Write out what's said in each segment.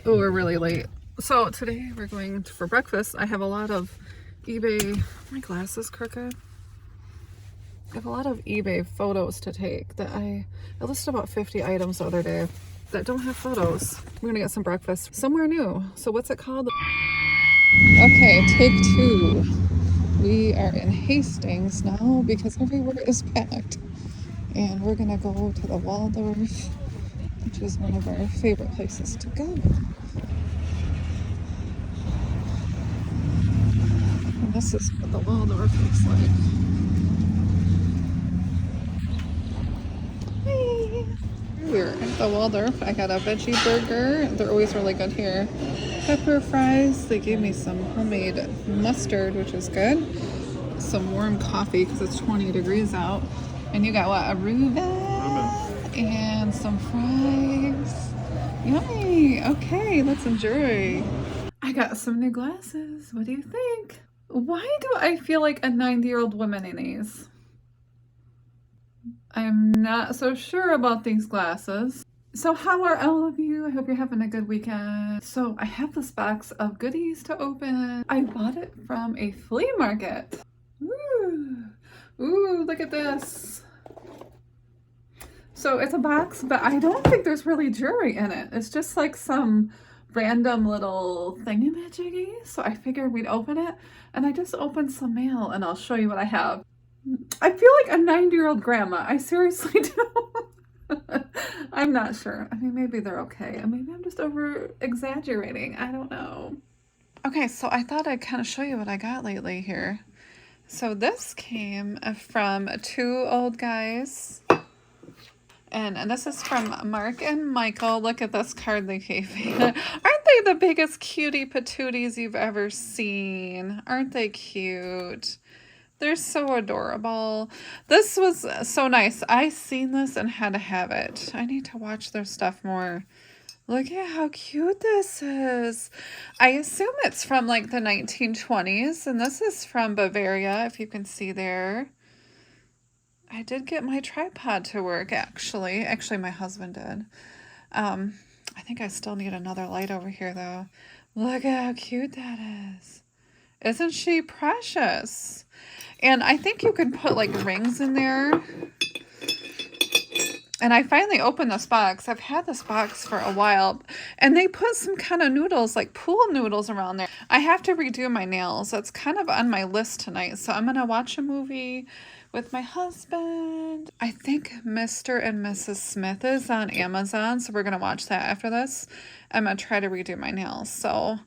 Oh, we're really late. So today we're going for breakfast. I have a lot of eBay, my glasses crooked. I have a lot of eBay photos to take that I listed about 50 items the other day that don't have photos. We're gonna get some breakfast somewhere new. So what's it called? Okay, take two. We are in Hastings now because everywhere is packed. And we're gonna go to the Waldorf, which is one of our favorite places to go. And this is what the Waldorf looks like. Hey! We're at the Waldorf. I got a veggie burger. They're always really good here. Pepper fries. They gave me some homemade mustard, which is good. Some warm coffee because it's 20 degrees out. And you got what? A Reuben and some fries. Yummy! Okay, let's enjoy. I got some new glasses. What do you think? Why do I feel like a 90-year-old woman in these? I'm not so sure about these glasses. So how are all of you? I hope you're having a good weekend. So I have this box of goodies to open. I bought it from a flea market. Ooh, ooh, look at this. So it's a box, but I don't think there's really jewelry in it. It's just like some random little thingamajiggy. So I figured we'd open it, and I just opened some mail and I'll show you what I have. I feel like a 90-year-old grandma. I seriously do. I'm not sure. I mean, maybe they're okay. Maybe I'm just over exaggerating. I don't know. Okay, so I thought I'd kind of show you what I got lately here. So this came from two old guys. And this is from Mark and Michael. Look at this card they gave me. Aren't they the biggest cutie patooties you've ever seen? Aren't they cute? They're so adorable. This was so nice. I seen this and had to have it. I need to watch their stuff more. Look at how cute this is. I assume it's from like the 1920s. And this is from Bavaria, if you can see there. I did get my tripod to work, actually. Actually, my husband did. I think I still need another light over here, though. Look at how cute that is. Isn't she precious? And I think you can put, like, rings in there. And I finally opened this box. I've had this box for a while. And they put some kind of noodles, like pool noodles around there. I have to redo my nails. That's kind of on my list tonight. So I'm going to watch a movie with my husband. I think Mr. and Mrs. Smith is on Amazon, so we're going to watch that after this. I'm going to try to redo my nails. So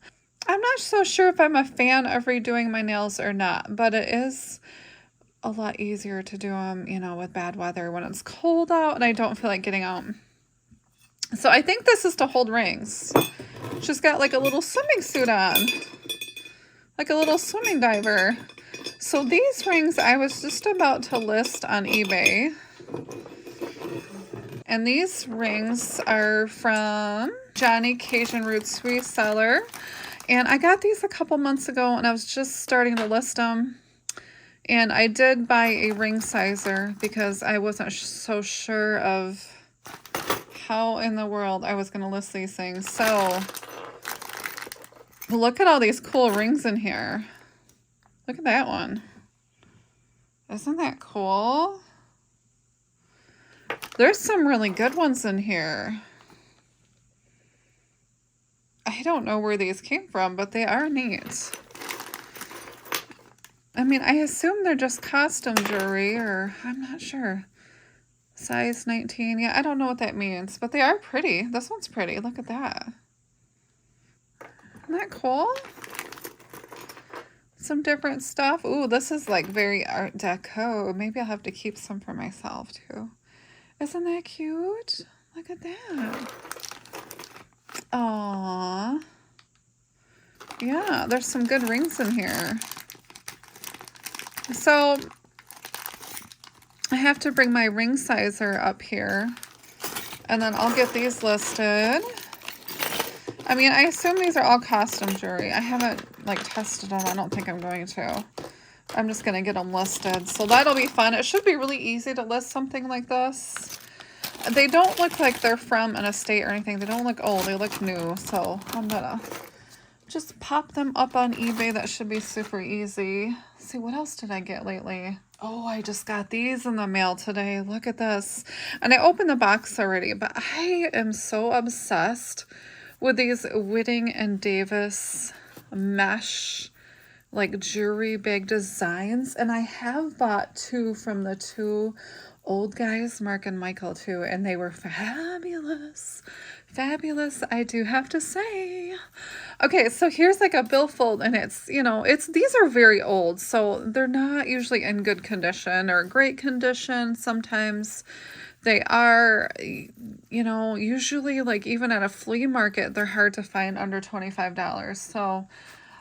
I'm not so sure if I'm a fan of redoing my nails or not, but it is a lot easier to do them, you know, with bad weather when it's cold out and I don't feel like getting out. So I think this is to hold rings. She's got like a little swimming suit on, like a little swimming diver. So these rings I was just about to list on eBay. And these rings are from Johnny Cajun Roots Reseller. And I got these a couple months ago and I was just starting to list them. And I did buy a ring sizer because I wasn't so sure of how in the world I was going to list these things. So look at all these cool rings in here. Look at that one. Isn't that cool? There's some really good ones in here. I don't know where these came from, but they are neat. I mean, I assume they're just costume jewelry, or I'm not sure. Size 19. Yeah, I don't know what that means, but they are pretty. This one's pretty. Look at that. Isn't that cool? Some different stuff. Ooh, this is like very Art Deco. Maybe I'll have to keep some for myself too. Isn't that cute? Look at that. Aww. Yeah, there's some good rings in here. So I have to bring my ring sizer up here and then I'll get these listed. I mean, I assume these are all costume jewelry. I haven't like tested them. I don't think I'm going to. I'm just going to get them listed. So that'll be fun. It should be really easy to list something like this. They don't look like they're from an estate or anything. They don't look old. They look new. So I'm gonna just pop them up on eBay. That should be super easy. Let's see, what else did I get lately? Oh, I just got these in the mail today. Look at this. And I opened the box already, but I am so obsessed with these Whitting and Davis mesh like jewelry bag designs. And I have bought two from the two old guys, Mark and Michael too, and they were fabulous. Fabulous, I do have to say. Okay, so here's like a billfold, and it's, you know, these are very old, so they're not usually in good condition or great condition. Sometimes they are, you know, usually like even at a flea market, they're hard to find under $25. So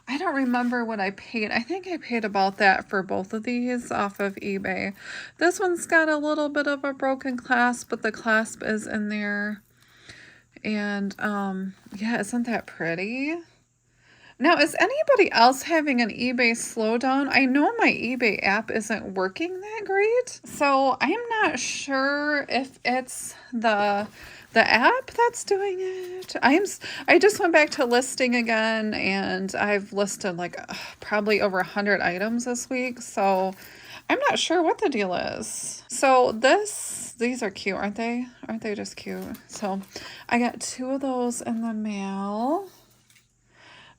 I don't remember what I paid. I think I paid about that for both of these off of eBay. This one's got a little bit of a broken clasp, but the clasp is in there. And yeah, isn't that pretty? Now, is anybody else having an eBay slowdown? I know my eBay app isn't working that great, so I'm not sure if it's the app that's doing it. I just went back to listing again, and I've listed like probably over 100 items this week, so I'm not sure what the deal is. So these are cute, aren't they? Aren't they just cute? So I got two of those in the mail.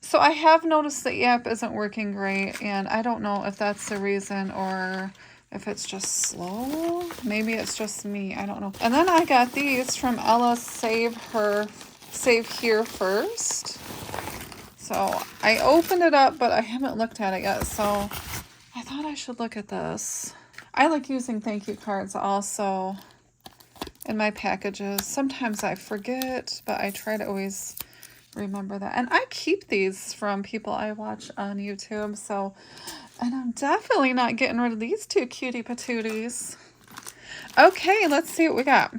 So I have noticed the app isn't working great, and I don't know if that's the reason or if it's just slow. Maybe it's just me. I don't know. And then I got these from Ella Save Here First. So I opened it up, but I haven't looked at it yet. So I thought I should look at this. I like using thank you cards also in my packages. Sometimes I forget, but I try to always remember that. And I keep these from people I watch on YouTube, so, and I'm definitely not getting rid of these two cutie patooties. Okay, let's see what we got.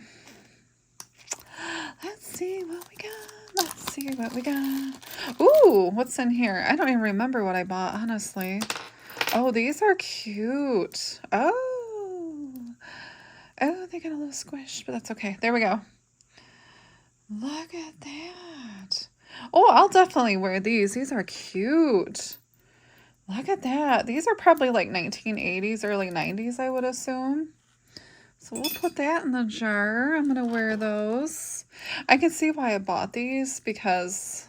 Let's see what we got. Let's see what we got. Ooh, what's in here? I don't even remember what I bought, honestly. Oh, these are cute. Oh, they got a little squish, but that's okay. There we go. Look at that. Oh, I'll definitely wear these. These are cute. Look at that. These are probably like 1980s, early 90s, I would assume. So we'll put that in the jar. I'm going to wear those. I can see why I bought these because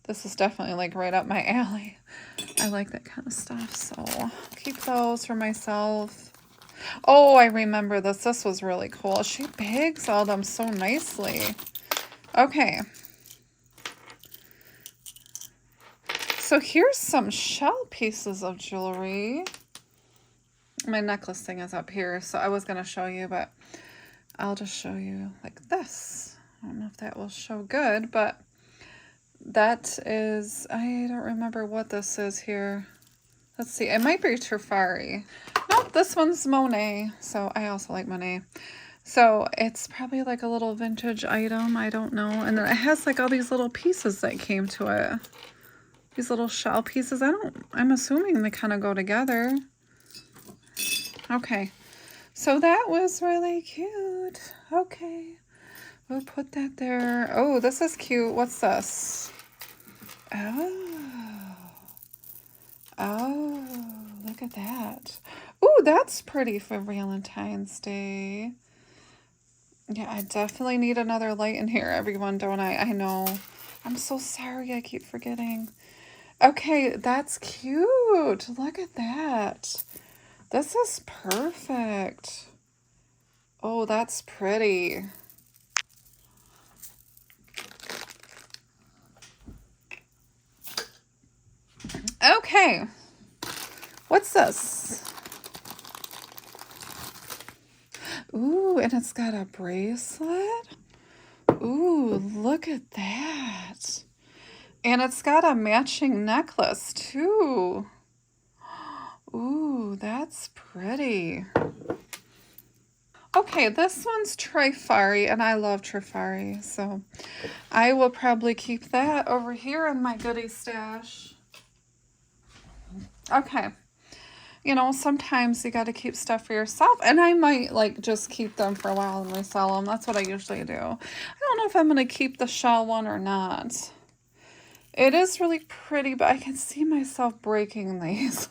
this is definitely like right up my alley. I like that kind of stuff. So I'll keep those for myself. Oh, I remember this. This was really cool. She bags all them so nicely. Okay. So here's some shell pieces of jewelry. My necklace thing is up here, so I was going to show you, but I'll just show you like this. I don't know if that will show good, but that is, I don't remember what this is here. Let's see, it might be Trifari. Nope, this one's Monet, so I also like Monet. So it's probably like a little vintage item, I don't know. And then it has like all these little pieces that came to it. These little shell pieces, I'm assuming they kind of go together. Okay, so that was really cute. Okay, we'll put that there. Oh, this is cute. What's this? Oh, look at that. Oh, that's pretty for Valentine's Day. Yeah, I definitely need another light in here, everyone, don't I? I know. I'm so sorry, I keep forgetting. Okay, that's cute. Look at that. This is perfect. Oh, that's pretty. Okay. What's this? Ooh, and it's got a bracelet. Ooh, look at that. And it's got a matching necklace, too. Ooh, that's pretty. Okay, this one's Trifari, and I love Trifari, so I will probably keep that over here in my goodie stash. Okay, you know, sometimes you got to keep stuff for yourself. And I might like just keep them for a while and resell them. That's what I usually do. I don't know if I'm going to keep the shell one or not. It is really pretty, but I can see myself breaking these.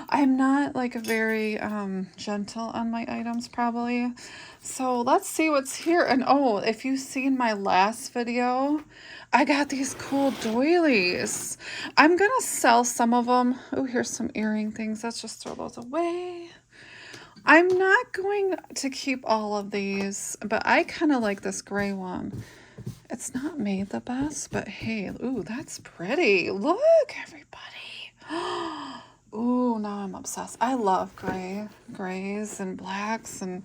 I'm not like very gentle on my items probably. So let's see what's here. And oh, if you've seen my last video, I got these cool doilies. I'm gonna sell some of them. Oh, here's some earring things. Let's just throw those away. I'm not going to keep all of these, but I kind of like this gray one. It's not made the best, but hey, ooh, that's pretty. Look, everybody. Ooh, now I'm obsessed. I love grays and blacks, and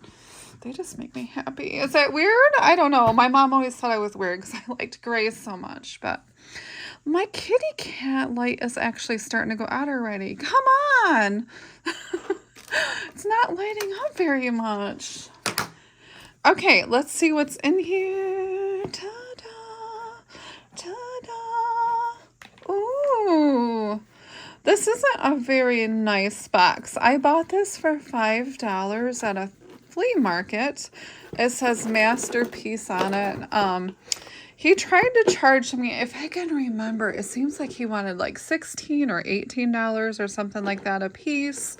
they just make me happy. Is that weird? I don't know. My mom always thought I was weird because I liked grays so much, but my kitty cat light is actually starting to go out already. Come on. It's not lighting up very much. Okay, let's see what's in here. Ta-da, ta-da. Ooh. This isn't a very nice box. I bought this for $5 at a flea market. It says masterpiece on it. He tried to charge me, if I can remember, it seems like he wanted like $16 or $18 or something like that a piece.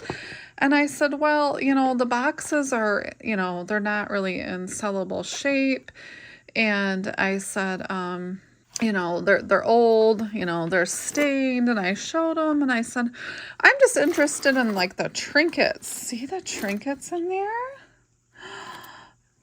And I said, well, you know, the boxes are, you know, they're not really in sellable shape. And I said, you know, they're old, you know, they're stained, and I showed them, and I said, I'm just interested in like the trinkets. See the trinkets in there?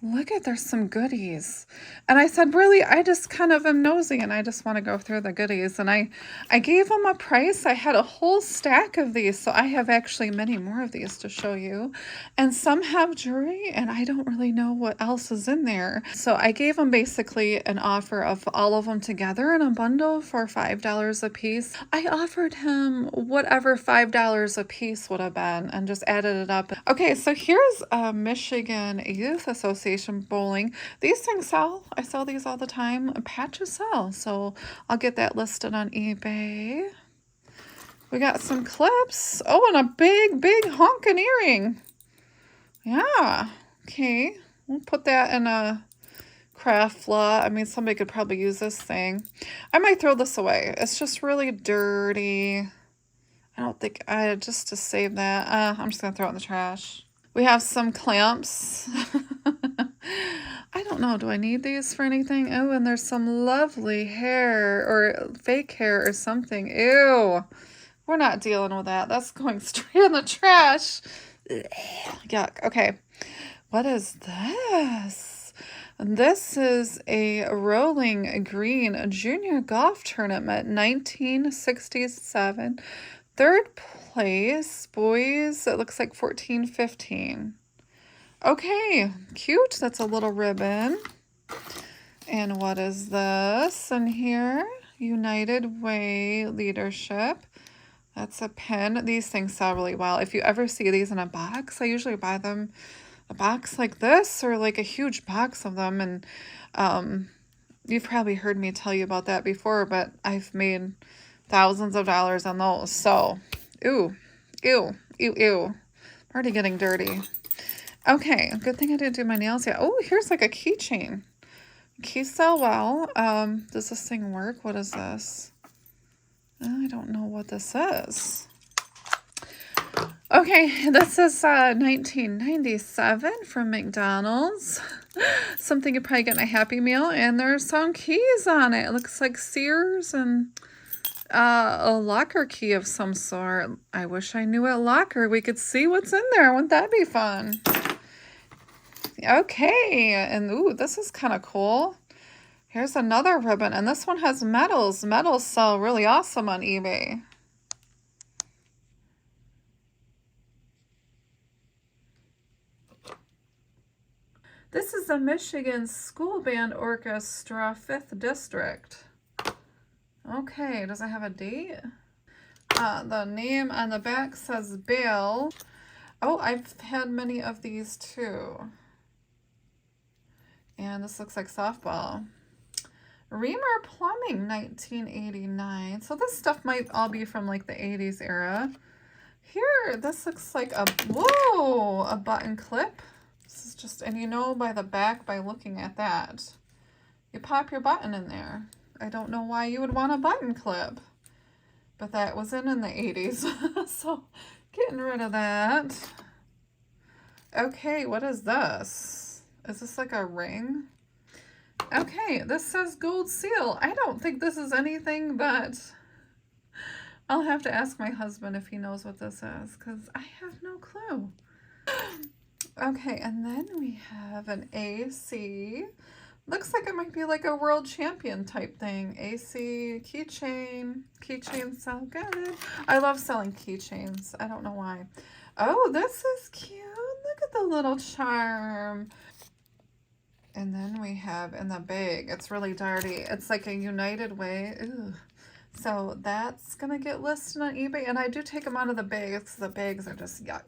Look at, there's some goodies. And I said, really, I just kind of am nosy and I just want to go through the goodies. And I gave them a price. I had a whole stack of these. So I have actually many more of these to show you. And some have jewelry and I don't really know what else is in there. So I gave them basically an offer of all of them together in a bundle for $5 a piece. I offered him whatever $5 a piece would have been and just added it up. Okay, so here's a Michigan Youth Association bowling. These things sell. I sell these all the time. Patches sell, so I'll get that listed on eBay. We got some clips. Oh, and a big honking earring. Yeah. Okay. We'll put that in a craft flaw. I mean, somebody could probably use this thing. I might throw this away. It's just really dirty. I don't think just to save that. I'm just gonna throw it in the trash. We have some clamps. I don't know. Do I need these for anything? Oh, and there's some lovely hair or fake hair or something. Ew. We're not dealing with that. That's going straight in the trash. Yuck. Okay. What is this? This is a Rolling Green Junior Golf Tournament, 1967. Third place, boys, it looks like 14, 15. Okay, cute. That's a little ribbon. And what is this in here? United Way Leadership. That's a pin. These things sell really well. If you ever see these in a box, I usually buy them a box like this or like a huge box of them. And you've probably heard me tell you about that before, but I've made thousands of dollars on those. So, ew. I'm already getting dirty. Okay, good thing I didn't do my nails yet. Oh, here's like a keychain. Keys sell well. Does this thing work? What is this? I don't know what this is. Okay, this is 1997 from McDonald's. Something you probably get in a Happy Meal, and there's some keys on it. It looks like Sears and a locker key of some sort. I wish I knew what locker. We could see what's in there. Wouldn't that be fun? Okay, and ooh, this is kind of cool. Here's another ribbon, and this one has medals. Medals sell really awesome on eBay. This is the Michigan School Band Orchestra 5th District. Okay, does it have a date? The name on the back says Bill. Oh, I've had many of these too. And this looks like softball. Reamer Plumbing, 1989. So this stuff might all be from like the 80s era. Here, this looks like a, whoa, a button clip. This is just, and you know by the back, by looking at that, you pop your button in there. I don't know why you would want a button clip, but that was in the 80s. So getting rid of that. Okay, what is this? Is this like a ring? Okay, this says gold seal. I don't think this is anything, but I'll have to ask my husband if he knows what this is, because I have no clue. Okay, and then we have an AC. Looks like it might be like a world champion type thing. AC keychain. Keychains sell good. I love selling keychains. I don't know why. Oh, this is cute. Look at the little charm. And then we have in the bag, it's really dirty. It's like a United Way. Ooh. So that's going to get listed on eBay. And I do take them out of the bags because the bags are just yuck.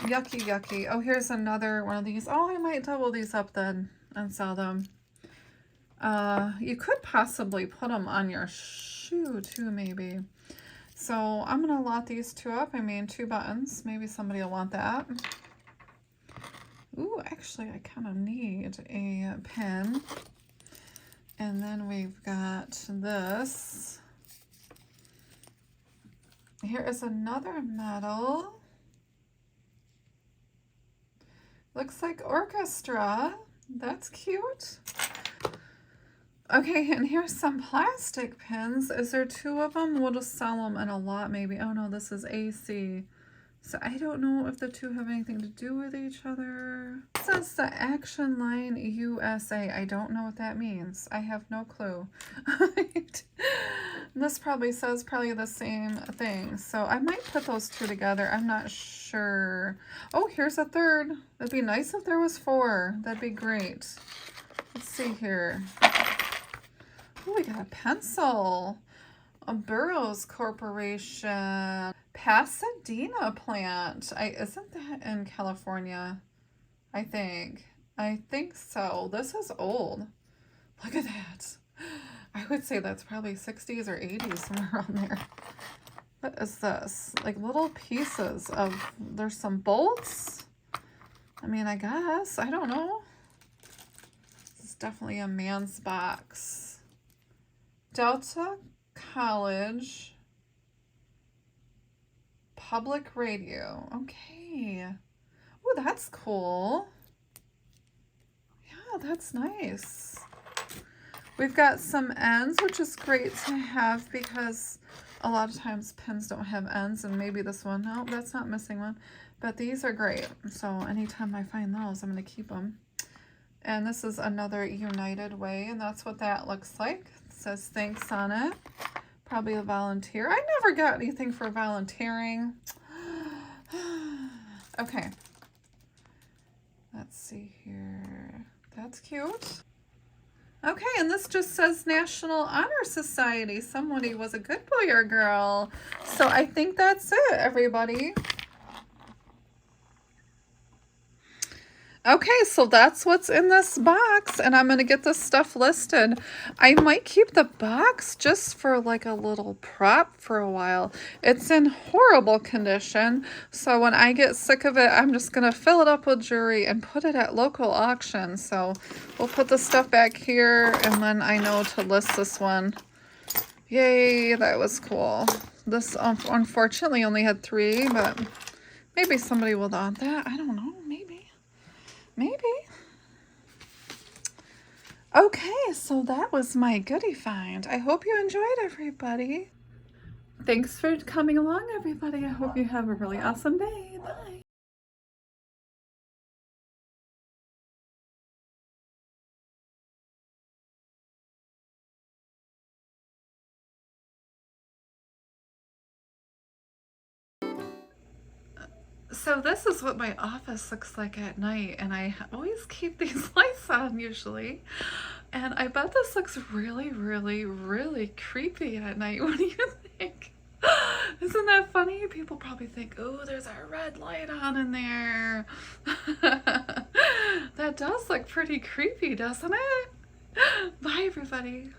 Yucky, yucky. Oh, here's another one of these. Oh, I might double these up then and sell them. You could possibly put them on your shoe too, maybe. So I'm going to lot these two up. I mean, 2 buttons. Maybe somebody will want that. Ooh, actually, I kind of need a pen. And then we've got this. Here is another medal. Looks like orchestra. That's cute. Okay, and here's some plastic pins. Is there 2 of them? We'll just sell them in a lot, maybe. Oh no, this is AC. So I don't know if the 2 have anything to do with each other. It says the Action Line USA. I don't know what that means. I have no clue. This probably says the same thing. So I might put those 2 together. I'm not sure. Oh, here's a third. It'd be nice if there was 4. That'd be great. Let's see here. Oh, we got a pencil. A Burroughs Corporation. Pasadena plant. Isn't that in California? I think so. This is old. Look at that. I would say that's probably 60s or 80s, somewhere around there. What is this? Like little pieces of, there's some bolts. I mean, I guess, I don't know. This is definitely a man's box. Delta College Public Radio. Okay. Oh, that's cool. Yeah, that's nice. We've got some ends, which is great to have because a lot of times pins don't have ends, and maybe this one. No, that's not missing one. But these are great. So anytime I find those, I'm going to keep them. And this is another United Way, and that's what that looks like. It says thanks on it. Probably a volunteer. I never got anything for volunteering. Okay. Let's see here. That's cute. Okay, and this just says National Honor Society. Somebody was a good boy or girl. So I think that's it, everybody. Okay, so that's what's in this box, and I'm going to get this stuff listed. I might keep the box just for like a little prop for a while. It's in horrible condition, so when I get sick of it, I'm just going to fill it up with jewelry and put it at local auction. So we'll put the stuff back here, and then I know to list this one. Yay, that was cool. This unfortunately only had 3, but maybe somebody will want that. I don't know, maybe. Okay, so that was my goodie find. I hope you enjoyed, everybody. Thanks for coming along, everybody. I hope you have a really awesome day. Bye. So this is what my office looks like at night, and I always keep these lights on usually. And I bet this looks really, really, really creepy at night. What do you think? Isn't that funny? People probably think, oh, there's a red light on in there. That does look pretty creepy, doesn't it? Bye, everybody.